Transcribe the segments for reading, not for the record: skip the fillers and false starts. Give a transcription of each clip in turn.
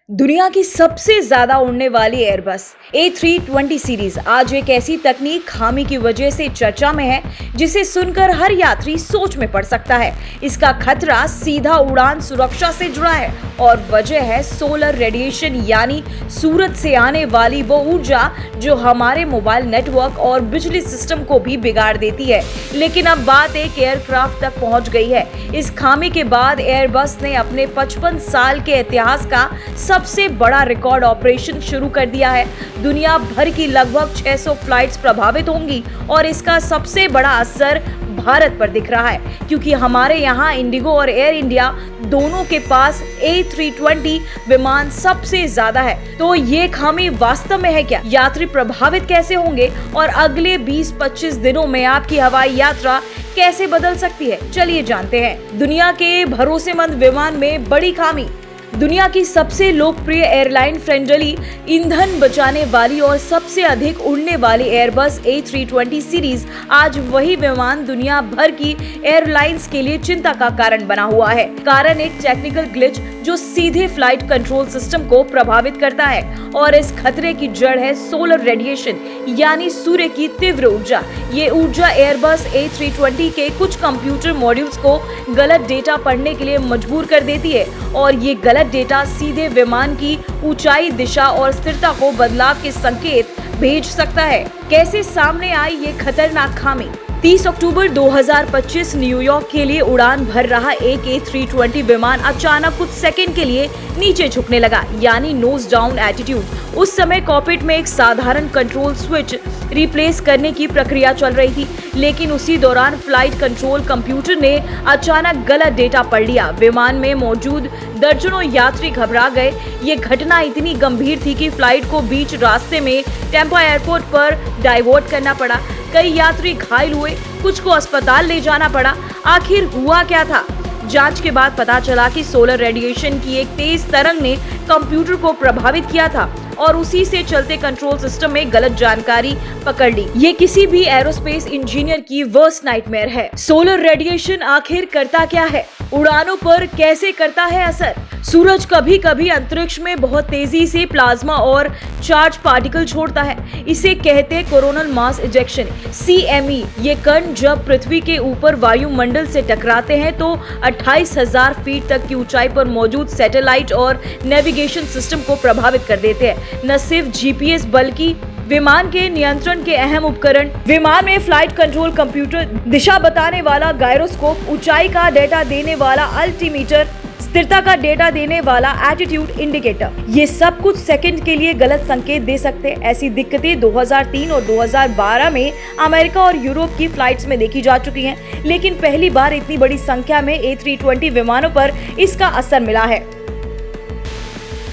दुनिया की सबसे ज्यादा उड़ने वाली एयरबस A320 सीरीज आज एक ऐसी तकनीक खामी की वजह से चर्चा में है जिसे सुनकर हर यात्री सोच में पड़ सकता है। इसका खतरा सीधा उड़ान सुरक्षा से जुड़ा है और वजह है सोलर रेडिएशन, यानी सूरज से आने वाली वो ऊर्जा जो हमारे मोबाइल नेटवर्क और बिजली सिस्टम को भी बिगाड़ देती है। लेकिन अब बात एक एयरक्राफ्ट तक पहुंच गई है। इस खामी के बाद एयरबस ने अपने 55 साल के इतिहास का सबसे बड़ा रिकॉर्ड ऑपरेशन शुरू कर दिया है। दुनिया भर की लगभग 600 फ्लाइट्स प्रभावित होंगी और इसका सबसे बड़ा असर भारत पर दिख रहा है, क्योंकि हमारे यहाँ इंडिगो और एयर इंडिया दोनों के पास A320 विमान सबसे ज्यादा है। तो ये खामी वास्तव में है क्या? यात्री प्रभावित कैसे होंगे और अगले 20-25 दिनों में आपकी हवाई यात्रा कैसे बदल सकती है, चलिए जानते हैं। दुनिया के भरोसेमंद विमान में बड़ी खामी। दुनिया की सबसे लोकप्रिय एयरलाइन फ्रेंडली, ईंधन बचाने वाली और सबसे अधिक उड़ने वाली एयरबस A320 सीरीज आज वही विमान दुनिया भर की एयरलाइंस के लिए चिंता का कारण बना हुआ है। कारण एक टेक्निकल ग्लिच जो सीधे फ्लाइट कंट्रोल सिस्टम को प्रभावित करता है और इस खतरे की जड़ है सोलर रेडिएशन, यानी सूर्य की तीव्र ऊर्जा। ये ऊर्जा एयरबस A320 के कुछ कंप्यूटर मॉड्यूल्स को गलत डेटा पढ़ने के लिए मजबूर कर देती है और ये गलत डेटा सीधे विमान की ऊंचाई, दिशा और स्थिरता को बदलाव के संकेत भेज सकता है। कैसे सामने आई ये खतरनाक खामी? 30 अक्टूबर 2025 न्यूयॉर्क के लिए उड़ान भर रहा एक A320 विमान अचानक कुछ सेकंड के लिए नीचे झुकने लगा, यानी नोज डाउन एटीट्यूड। उस समय कॉकपिट में एक साधारण कंट्रोल स्विच रिप्लेस करने की प्रक्रिया चल रही थी, लेकिन उसी दौरान फ्लाइट कंट्रोल कंप्यूटर ने अचानक गलत डेटा पढ़ लिया। विमान में मौजूद दर्जनों यात्री घबरा गए। ये घटना इतनी गंभीर थी कि फ्लाइट को बीच रास्ते में टेम्पा एयरपोर्ट पर डाइवर्ट करना पड़ा। कई यात्री घायल हुए, कुछ को अस्पताल ले जाना पड़ा। आखिर हुआ क्या था? जांच के बाद पता चला कि सोलर रेडिएशन की एक तेज तरंग ने कंप्यूटर को प्रभावित किया था और उसी से चलते कंट्रोल सिस्टम में गलत जानकारी पकड़ ली। ये किसी भी एरोस्पेस इंजीनियर की वर्स्ट नाइटमेयर है। सोलर रेडिएशन आखिर करता क्या है? उड़ानों पर कैसे करता है असर? सूरज कभी कभी अंतरिक्ष में बहुत तेजी से प्लाज्मा और चार्ज पार्टिकल छोड़ता है। इसे कहते हैं कोरोनल मास इजेक्शन, CME। ये कण जब पृथ्वी के ऊपर वायुमंडल से टकराते हैं तो 28,000 फीट तक की ऊंचाई पर मौजूद सैटेलाइट और नेविगेशन सिस्टम को प्रभावित कर देते हैं। न सिर्फ GPS बल्कि विमान के नियंत्रण के अहम उपकरण, विमान में फ्लाइट कंट्रोल कंप्यूटर, दिशा बताने वाला गायरोस्कोप, ऊंचाई का डेटा देने वाला अल्टीमीटर, स्थिरता का डेटा देने वाला एटीट्यूड इंडिकेटर, ये सब कुछ सेकंड के लिए गलत संकेत दे सकते हैं। ऐसी दिक्कतें 2003 और 2012 में अमेरिका और यूरोप की फ्लाइट्स में देखी जा चुकी हैं, लेकिन पहली बार इतनी बड़ी संख्या में A320 विमानों पर इसका असर मिला है।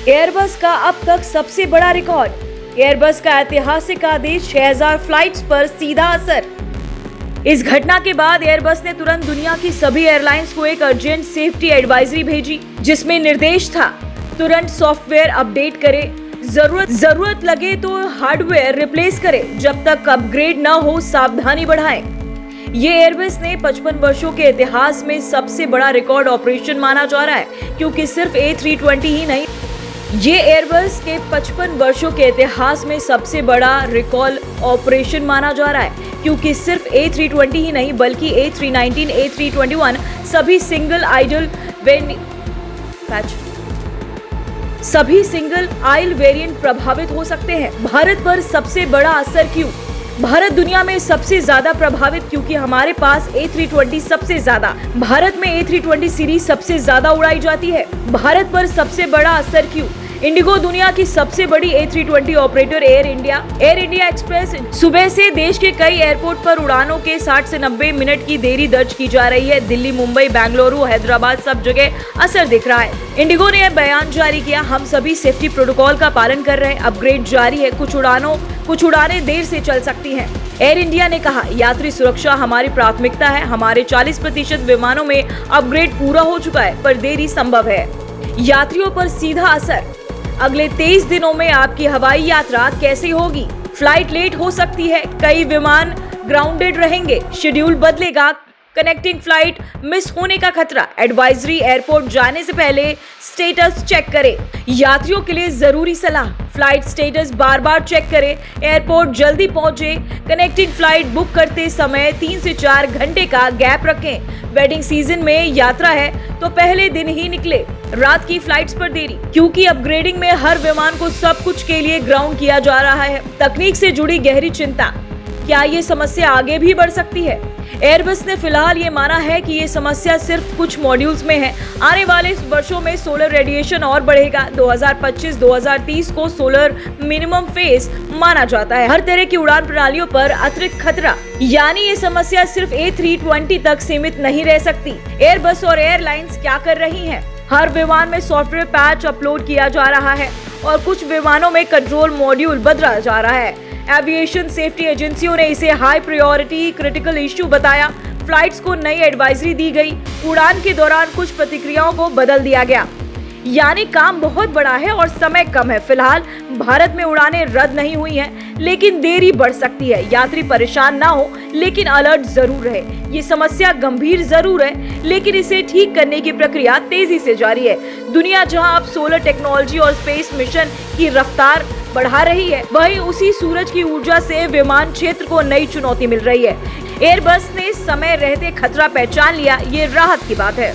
एयरबस का अब तक सबसे बड़ा रिकॉर्ड। एयरबस का ऐतिहासिक आदेश 6000 फ्लाइट्स पर सीधा असर। इस घटना के बाद एयरबस ने तुरंत दुनिया की सभी एयरलाइंस को एक अर्जेंट सेफ्टी एडवाइजरी भेजी, जिसमें निर्देश था तुरंत सॉफ्टवेयर अपडेट करें, जरूरत लगे तो हार्डवेयर रिप्लेस करें, जब तक अपग्रेड न हो सावधानी बढ़ाएं। ये एयरबस ने 55 वर्षों के इतिहास में सबसे बड़ा रिकॉर्ड ऑपरेशन माना जा रहा है, क्योंकि सिर्फ A320 ही नहीं, ये एयरबस के 55 वर्षों के इतिहास में सबसे बड़ा रिकॉल ऑपरेशन माना जा रहा है, क्योंकि सिर्फ A320 ही नहीं बल्कि A319, A321 सभी सिंगल आइल वेरिएंट प्रभावित हो सकते हैं। भारत पर सबसे बड़ा असर क्यों? भारत दुनिया में सबसे ज्यादा प्रभावित क्योंकि हमारे पास A320 सबसे ज्यादा, भारत में A320 सीरीज सबसे ज्यादा उड़ाई जाती है। भारत पर सबसे बड़ा असर क्यों? इंडिगो दुनिया की सबसे बड़ी A320 operator air India express सुबह से देश के कई एयरपोर्ट पर उड़ानों के 60 से 90 मिनट की देरी दर्ज की जा रही है। दिल्ली, मुंबई, बेंगलुरु, हैदराबाद सब जगह असर दिख रहा है। इंडिगो ने यह बयान जारी किया, हम सभी सेफ्टी प्रोटोकॉल का पालन कर रहे हैं, अपग्रेड जारी है, कुछ उड़ानें देर से चल सकती हैं। एयर इंडिया ने कहा, यात्री सुरक्षा हमारी प्राथमिकता है, हमारे 40% विमानों में अपग्रेड पूरा हो चुका है, पर देरी संभव है। यात्रियों पर सीधा असर। अगले 23 दिनों में आपकी हवाई यात्रा कैसी होगी? फ्लाइट लेट हो सकती है, कई विमान ग्राउंडेड रहेंगे, शेड्यूल बदलेगा, कनेक्टिंग फ्लाइट मिस होने का खतरा, एडवाइजरी, एयरपोर्ट जाने से पहले स्टेटस चेक करें। यात्रियों के लिए जरूरी सलाह, फ्लाइट स्टेटस बार बार चेक करें, एयरपोर्ट जल्दी पहुंचे, कनेक्टिंग फ्लाइट बुक करते समय 3 से 4 घंटे का गैप रखें। वेडिंग सीजन में यात्रा है तो पहले दिन ही निकले। रात की फ्लाइट्स पर देरी, क्योंकि अपग्रेडिंग में हर विमान को सब कुछ के लिए ग्राउंड किया जा रहा है। तकनीक से जुड़ी गहरी चिंता, क्या ये समस्या आगे भी बढ़ सकती है? एयरबस ने फिलहाल ये माना है कि ये समस्या सिर्फ कुछ मॉड्यूल्स में है। आने वाले वर्षों में सोलर रेडिएशन और बढ़ेगा। 2025-2030 को सोलर मिनिमम फेज माना जाता है। हर तरह की उड़ान प्रणालियों पर अतिरिक्त खतरा, यानी ये समस्या सिर्फ A320 तक सीमित नहीं रह सकती। एयरबस और एयरलाइंस क्या कर रही हैं? हर विमान में सॉफ्टवेयर पैच अपलोड किया जा रहा है और कुछ विमानों में कंट्रोल मॉड्यूल बदला जा रहा है। एविएशन सेफ्टी एजेंसियों ने इसे हाई प्रायोरिटी क्रिटिकल इश्यू बताया। फ्लाइट्स को नई एडवाइजरी दी गई। उड़ान के दौरान कुछ प्रतिक्रियाओं को बदल दिया गया, यानी काम बहुत बड़ा है और समय कम है। फिलहाल भारत में उड़ानें रद्द नहीं हुई हैं, लेकिन देरी बढ़ सकती है। यात्री परेशान ना हो, लेकिन अलर्ट जरूर रहे। ये समस्या गंभीर जरूर है, लेकिन इसे ठीक करने की प्रक्रिया तेजी से जारी है। दुनिया जहां अब सोलर टेक्नोलॉजी और स्पेस मिशन की रफ्तार बढ़ा रही है, वहीं उसी सूरज की ऊर्जा से विमान क्षेत्र को नई चुनौती मिल रही है। एयरबस ने समय रहते खतरा पहचान लिया, ये राहत की बात है।